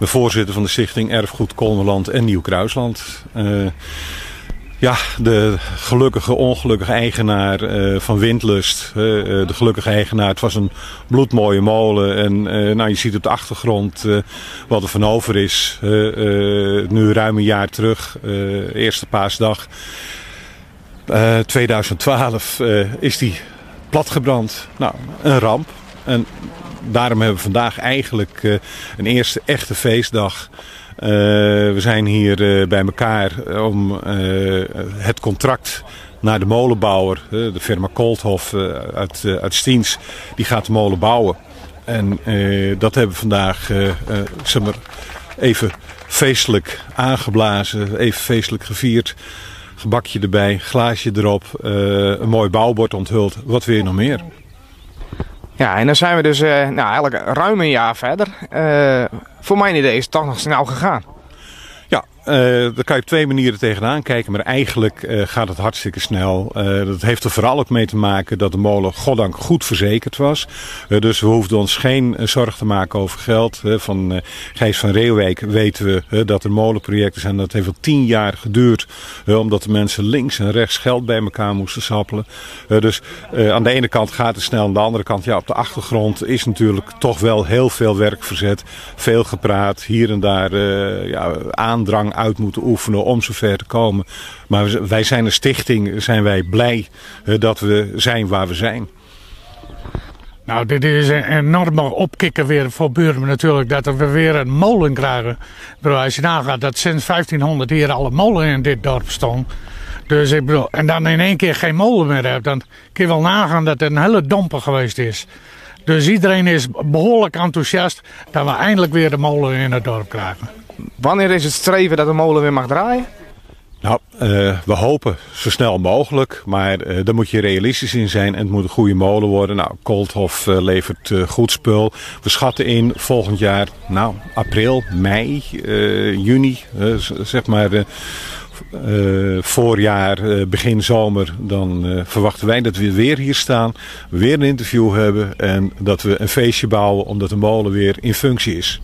ben voorzitter van de stichting Erfgoed Kolmerland en Nieuw-Kruisland. Ja, de gelukkige, ongelukkige eigenaar van Windlust. De gelukkige eigenaar, het was een bloedmooie molen. En nou, je ziet op de achtergrond wat er van over is. Nu ruim een jaar terug, eerste paasdag 2012, is die platgebrand. Nou, een ramp. En daarom hebben we vandaag eigenlijk een eerste echte feestdag. We zijn hier bij elkaar om het contract naar de molenbouwer, de firma Kolthof uit Stiens, die gaat de molen bouwen. En dat hebben we vandaag zeg maar, even feestelijk aangeblazen, even feestelijk gevierd. Gebakje erbij, glaasje erop, een mooi bouwbord onthuld. Wat wil je nog meer? Ja, en dan zijn we dus eigenlijk ruim een jaar verder. Voor mijn idee is het toch nog snel gegaan. Ja, daar kan je op twee manieren tegenaan kijken, maar eigenlijk gaat het hartstikke snel. Dat heeft er vooral ook mee te maken dat de molen goddank goed verzekerd was. Dus we hoefden ons geen zorg te maken over geld. Van Gijs van Reeuwijk weten we dat er molenprojecten zijn. Dat heeft al 10 jaar geduurd, omdat de mensen links en rechts geld bij elkaar moesten sappelen. Dus aan de ene kant gaat het snel, aan de andere kant, ja, op de achtergrond is natuurlijk toch wel heel veel werk verzet. Veel gepraat, hier en daar aandrang uit moeten oefenen om zover te komen. Maar wij zijn een stichting, zijn wij blij dat we zijn waar we zijn. Nou, dit is een enorme opkikker weer voor Buren natuurlijk, dat we weer een molen krijgen. Als je nagaat dat sinds 1500 hier alle molen in dit dorp stonden. Dus ik bedoel, en dan in één keer geen molen meer hebt, dan kun je wel nagaan dat het een hele domper geweest is. Dus iedereen is behoorlijk enthousiast dat we eindelijk weer de molen in het dorp krijgen. Wanneer is het streven dat de molen weer mag draaien? Nou, we hopen zo snel mogelijk, maar daar moet je realistisch in zijn en het moet een goede molen worden. Nou, Kolthof levert goed spul. We schatten in volgend jaar, nou, april, mei, juni, zeg maar voorjaar, begin zomer. Dan verwachten wij dat we weer hier staan, weer een interview hebben en dat we een feestje bouwen omdat de molen weer in functie is.